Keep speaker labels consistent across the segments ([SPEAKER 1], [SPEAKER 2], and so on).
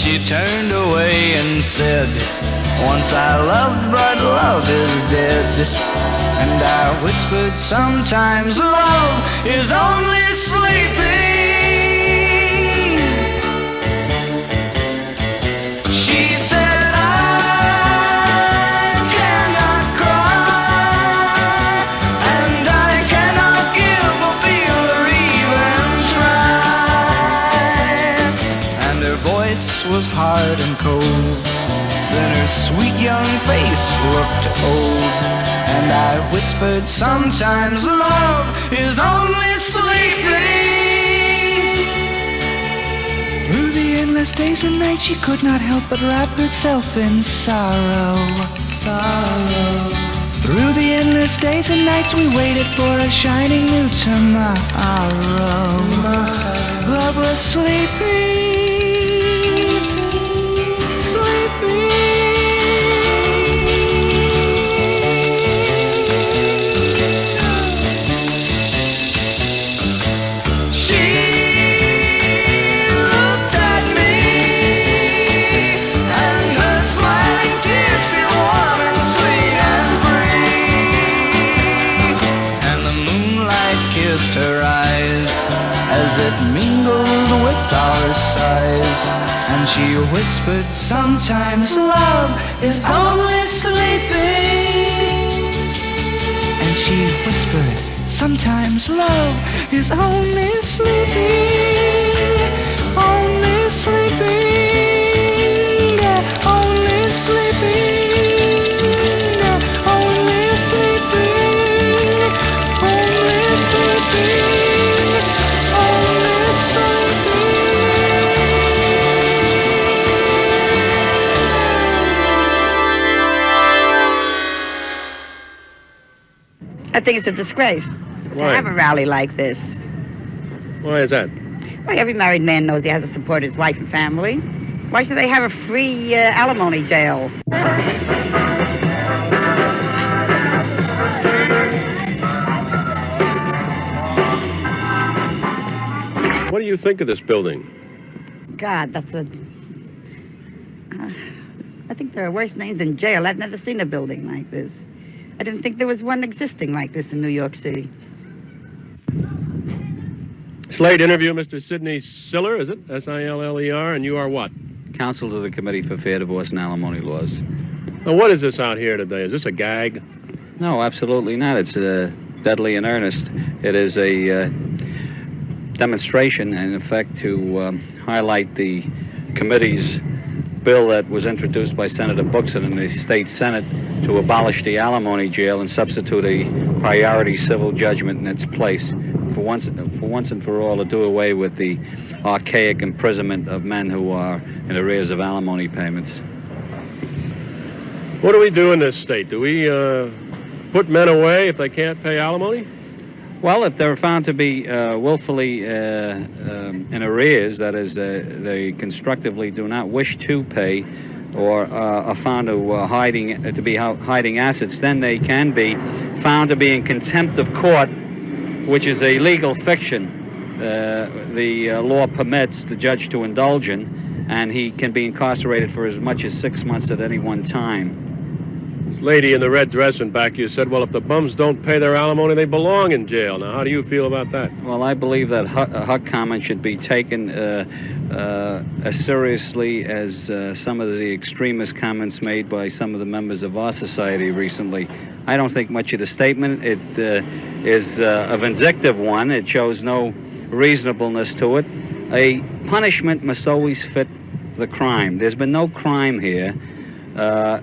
[SPEAKER 1] she turned away and said, once I loved, but love is dead. And I whispered, sometimes love is only sleeping. She said, I cannot cry, and I cannot give or feel or even try. And her voice was hard and cold, then her sweet young face looked old. And I whispered, sometimes love is only sleeping. Through the endless days and nights she could not help but wrap herself in sorrow. Sorrow. Through the endless days and nights we waited for a shining new tomorrow. Love was sleeping, sleeping. Her eyes as it mingled with our sighs, and she whispered, sometimes love is only sleeping. And she whispered, sometimes love is only sleeping, only sleeping, only sleeping, only sleeping.
[SPEAKER 2] I think it's a disgrace to have a rally like this.
[SPEAKER 3] Why is that?
[SPEAKER 2] Well, every married man knows he has to support his wife and family. Why should they have a free alimony jail?
[SPEAKER 3] What do you think of this building?
[SPEAKER 2] God, that's a... I think there are worse names than jail. I've never seen a building like this. I didn't think there was one existing like this in New York City.
[SPEAKER 3] Slate interview, Mr. Sidney Siller, is it? S-I-L-L-E-R, and you are what?
[SPEAKER 4] Counsel to the Committee for Fair Divorce and Alimony Laws.
[SPEAKER 3] Now, what is this out here today? Is this a gag?
[SPEAKER 4] No, absolutely not. It's deadly in earnest. It is a demonstration, in effect, to highlight the committee's bill that was introduced by Senator Buxton in the state Senate to abolish the alimony jail and substitute a priority civil judgment in its place, for once and for all, to do away with the archaic imprisonment of men who are in arrears of alimony payments.
[SPEAKER 3] What do we do in this state? Do we put men away if they can't pay alimony?
[SPEAKER 4] Well, if they're found to be willfully in arrears, that is, they constructively do not wish to pay, or are found to be hiding assets, then they can be found to be in contempt of court, which is a legal fiction. The law permits the judge to indulge in, and he can be incarcerated for as much as 6 months at any one time.
[SPEAKER 3] Lady in the red dress in back, you said, well, if the bums don't pay their alimony, they belong in jail. Now, how do you feel about that?
[SPEAKER 4] Well, I believe that her comment should be taken as seriously as some of the extremist comments made by some of the members of our society recently. I don't think much of the statement. It is a vindictive one. It shows no reasonableness to it. A punishment must always fit the crime. There's been no crime here.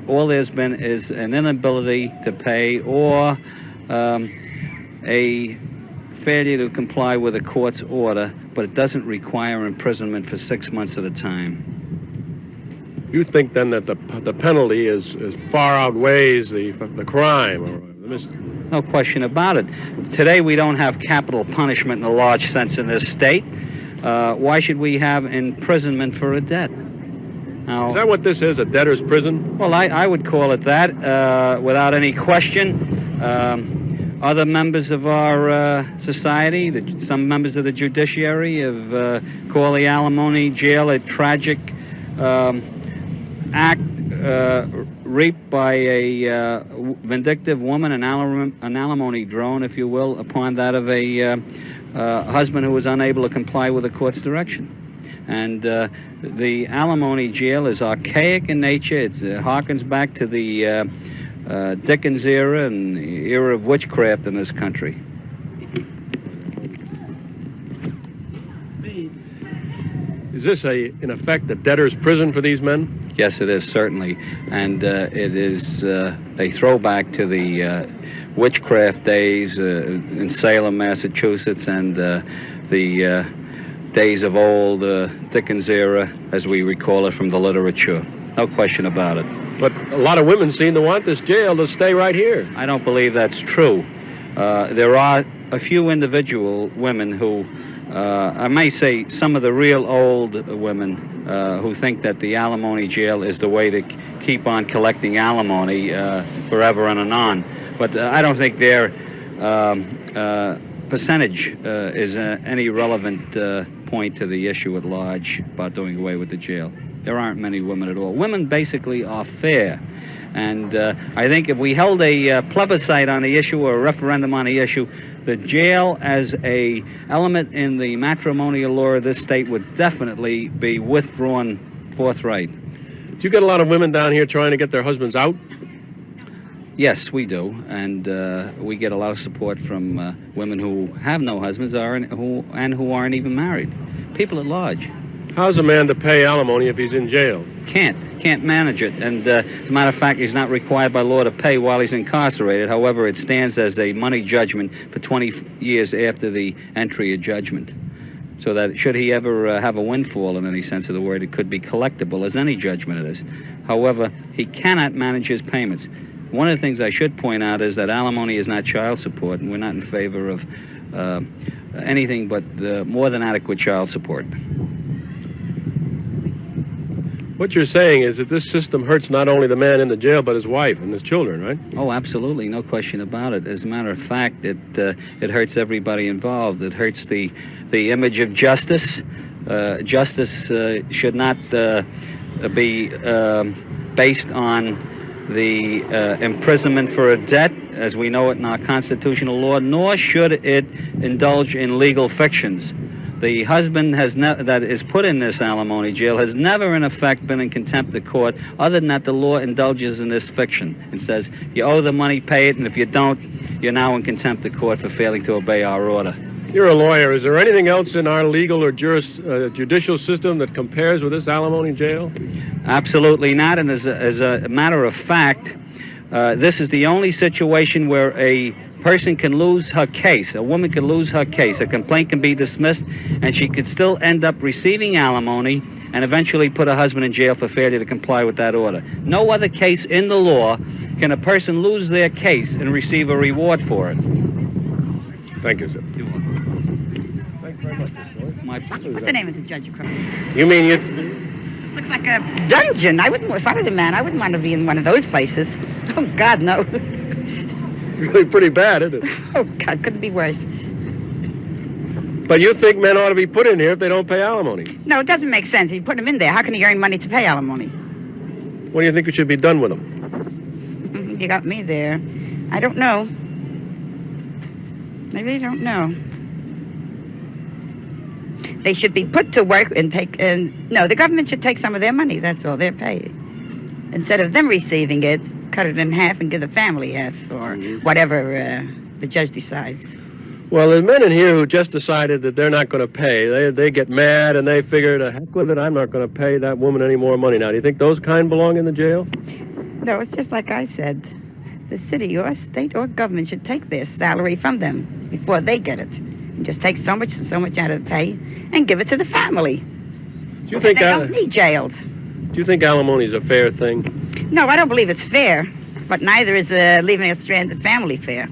[SPEAKER 4] All there's been is an inability to pay or a failure to comply with a court's order, but it doesn't require imprisonment for 6 months at a time.
[SPEAKER 3] You think then that the penalty is far outweighs the crime? Or
[SPEAKER 4] no question about it. Today we don't have capital punishment in a large sense in this state. Why should we have imprisonment for a debt? Now,
[SPEAKER 3] is that what this is, a debtor's prison?
[SPEAKER 4] Well, I would call it that without any question. Other members of our society, some members of the judiciary, have called the alimony jail a tragic act reaped by a vindictive woman, an alimony drone, if you will, upon that of a husband who was unable to comply with the court's direction. And the alimony jail is archaic in nature. It harkens back to the Dickens era and the era of witchcraft in this country.
[SPEAKER 3] Is this, in effect, a debtor's prison for these men?
[SPEAKER 4] Yes, it is, certainly. And it is a throwback to the witchcraft days in Salem, Massachusetts, and the days of old Dickens era, as we recall it from the literature. No question about it.
[SPEAKER 3] But a lot of women seem to want this jail to stay right here.
[SPEAKER 4] I don't believe that's true. There are a few individual women who, I may say some of the real old women who think that the alimony jail is the way to keep on collecting alimony forever and anon. But I don't think their percentage is any relevant point to the issue at large about doing away with the jail. There aren't many women at all. Women basically are fair. And I think if we held a plebiscite on the issue or a referendum on the issue, the jail as a element in the matrimonial law of this state would definitely be withdrawn forthright.
[SPEAKER 3] Do you get a lot of women down here trying to get their husbands out?
[SPEAKER 4] Yes, we do, and we get a lot of support from women who have no husbands and who aren't even married. People at large.
[SPEAKER 3] How's a man to pay alimony if he's in jail?
[SPEAKER 4] Can't manage it, and as a matter of fact, he's not required by law to pay while he's incarcerated. However, it stands as a money judgment for 20 years after the entry of judgment. So that should he ever have a windfall in any sense of the word, it could be collectible as any judgment it is. However, he cannot manage his payments. One of the things I should point out is that alimony is not child support, and we're not in favor of anything but more than adequate child support.
[SPEAKER 3] What you're saying is that this system hurts not only the man in the jail, but his wife and his children, right?
[SPEAKER 4] Oh, absolutely, no question about it. As a matter of fact, it hurts everybody involved. It hurts the image of justice. Justice should not be based on the imprisonment for a debt, as we know it in our constitutional law, nor should it indulge in legal fictions. The husband that is put in this alimony jail has never in effect been in contempt of court, other than that the law indulges in this fiction and says, you owe the money, pay it, and if you don't, you're now in contempt of court for failing to obey our order.
[SPEAKER 3] You're a lawyer. Is there anything else in our legal or judicial system that compares with this alimony jail?
[SPEAKER 4] Absolutely not, and as a matter of fact, this is the only situation where a person can lose her case, a woman can lose her case, a complaint can be dismissed, and she could still end up receiving alimony and eventually put her husband in jail for failure to comply with that order. No other case in the law can a person lose their case and receive a reward for it.
[SPEAKER 3] Thank you, sir.
[SPEAKER 4] You're welcome.
[SPEAKER 3] Thanks very much, sir.
[SPEAKER 2] What's the name of the judge across?
[SPEAKER 3] You mean you...
[SPEAKER 2] This looks like a dungeon. If I was a man, I wouldn't want to be in one of those places. Oh, God, no.
[SPEAKER 3] Really pretty bad, isn't it?
[SPEAKER 2] Oh, God, couldn't be worse.
[SPEAKER 3] But you think men ought to be put in here if they don't pay alimony?
[SPEAKER 2] No, it doesn't make sense. You put them in there. How can he earn money to pay alimony?
[SPEAKER 3] What do you think should be done with them?
[SPEAKER 2] You got me there. I don't know. I really don't know. They should be put to work and no, the government should take some of their money. That's all they're paid. Instead of them receiving it, cut it in half and give the family half, or whatever the judge decides.
[SPEAKER 3] Well, there's men in here who just decided that they're not going to pay. They get mad and they figure, to heck with it, I'm not going to pay that woman any more money now. Do you think those kind belong in the jail?
[SPEAKER 2] No, it's just like I said. The city or state or government should take their salary from them before they get it. And just take so much out of the pay and give it to the family.
[SPEAKER 3] Do you think
[SPEAKER 2] they don't need jails.
[SPEAKER 3] Do you think alimony is a fair thing?
[SPEAKER 2] No, I don't believe it's fair. But neither is leaving a stranded family fair.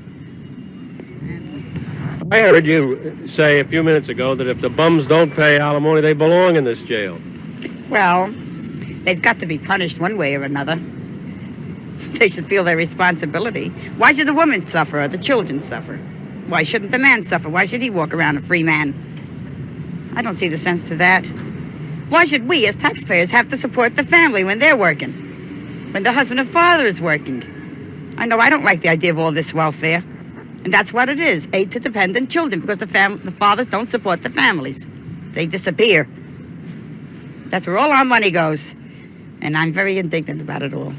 [SPEAKER 3] I heard you say a few minutes ago that if the bums don't pay alimony, they belong in this jail.
[SPEAKER 2] Well, they've got to be punished one way or another. They should feel their responsibility. Why should the woman suffer or the children suffer? Why shouldn't the man suffer? Why should he walk around a free man? I don't see the sense to that. Why should we, as taxpayers, have to support the family when they're working? When the husband and father is working? I know I don't like the idea of all this welfare. And that's what it is, aid to dependent children, because the fathers don't support the families. They disappear. That's where all our money goes. And I'm very indignant about it all.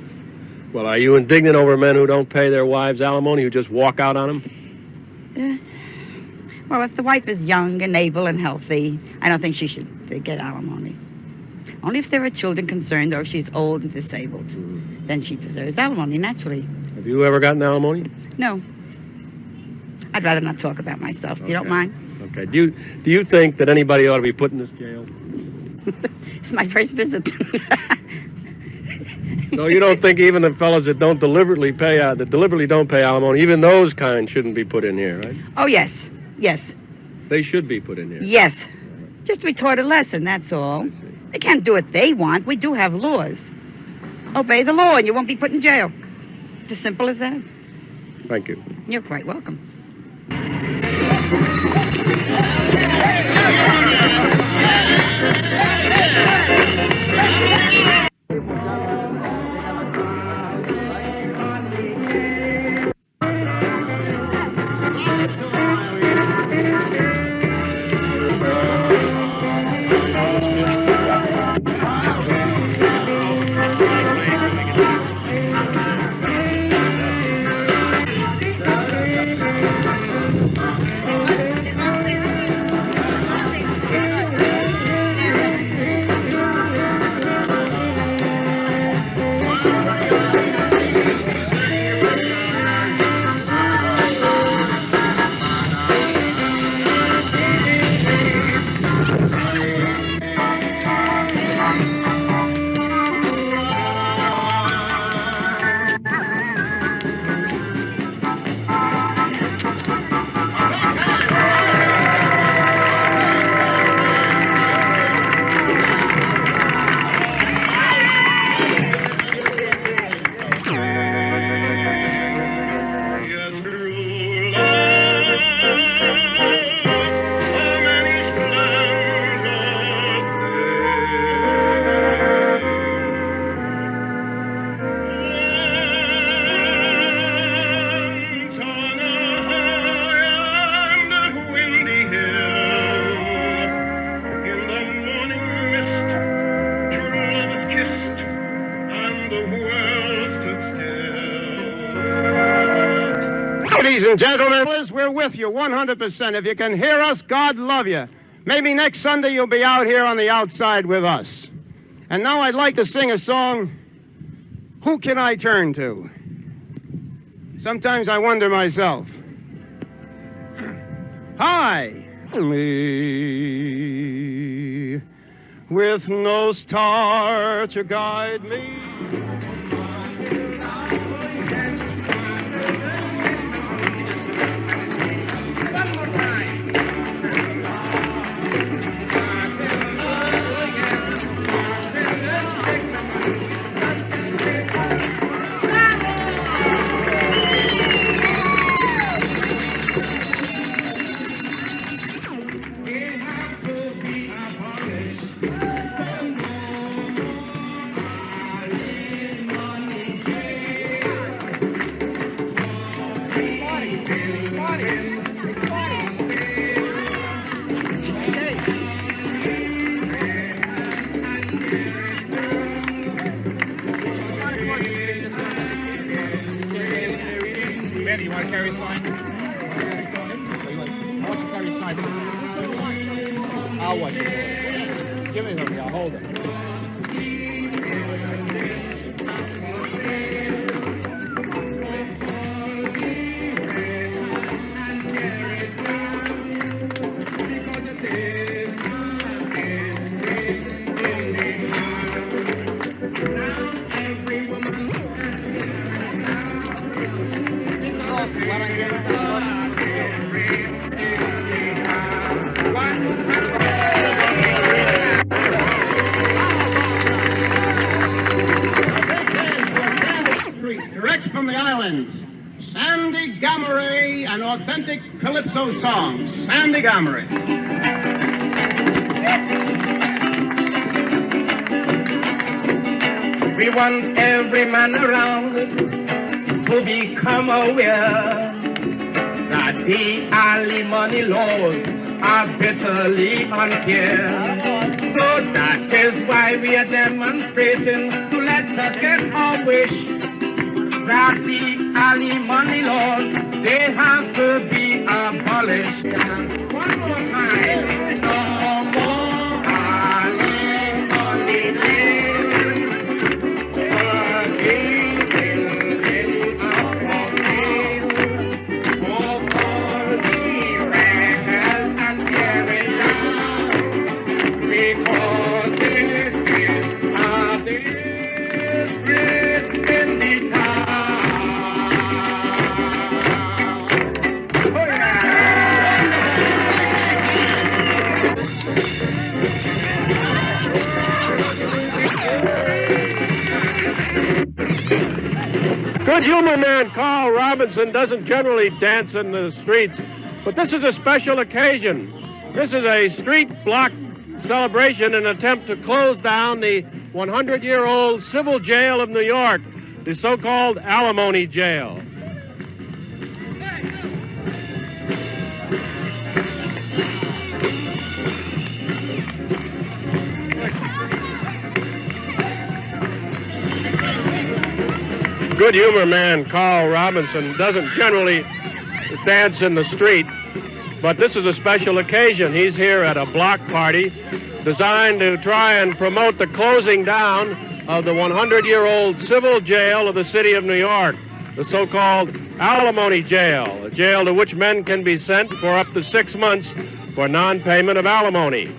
[SPEAKER 3] Well, are you indignant over men who don't pay their wives alimony, who just walk out on them?
[SPEAKER 2] Well, if the wife is young and able and healthy, I don't think she should get alimony. Only if there are children concerned or if she's old and disabled. Then she deserves alimony, naturally.
[SPEAKER 3] Have you ever gotten alimony?
[SPEAKER 2] No. I'd rather not talk about myself, if you don't mind.
[SPEAKER 3] Okay. Do you think that anybody ought to be put in this jail?
[SPEAKER 2] It's my first visit.
[SPEAKER 3] So you don't think even the fellas that don't deliberately don't pay alimony, even those kind shouldn't be put in here, right?
[SPEAKER 2] Oh, yes. Yes.
[SPEAKER 3] They should be put in here.
[SPEAKER 2] Yes. Just to be taught a lesson, that's all. They can't do what they want. We do have laws. Obey the law and you won't be put in jail. It's as simple as that.
[SPEAKER 3] Thank you.
[SPEAKER 2] You're quite welcome.
[SPEAKER 5] Ladies and gentlemen, we're with you 100%. If you can hear us, God love you. Maybe next Sunday you'll be out here on the outside with us. And now I'd like to sing a song, Who Can I Turn To? Sometimes I wonder myself. Hi. Me, with no star to guide me.
[SPEAKER 6] You want to carry a sign? I want you to carry a sign. I'll watch it. Give it to me. I'll hold it.
[SPEAKER 5] Direct from the islands, Sandy Gamoray, an authentic calypso song. Sandy Gamoray.
[SPEAKER 7] We want every man around to become aware that the alimony laws are bitterly unfair. So that is why we are demonstrating to let us get our wish that the alimony laws, they have to be abolished. One more time. No more alimony
[SPEAKER 3] Good humor man Carl Robinson doesn't generally dance in the streets, but this is a special occasion. This is a street block celebration in an attempt to close down the 100-year-old civil jail of New York, the so-called Alimony Jail. Good humor man Carl Robinson doesn't generally dance in the street, but this is a special occasion. He's here at a block party designed to try and promote the closing down of the 100-year-old civil jail of the city of New York, the so-called Alimony Jail, a jail to which men can be sent for up to 6 months for non-payment of alimony.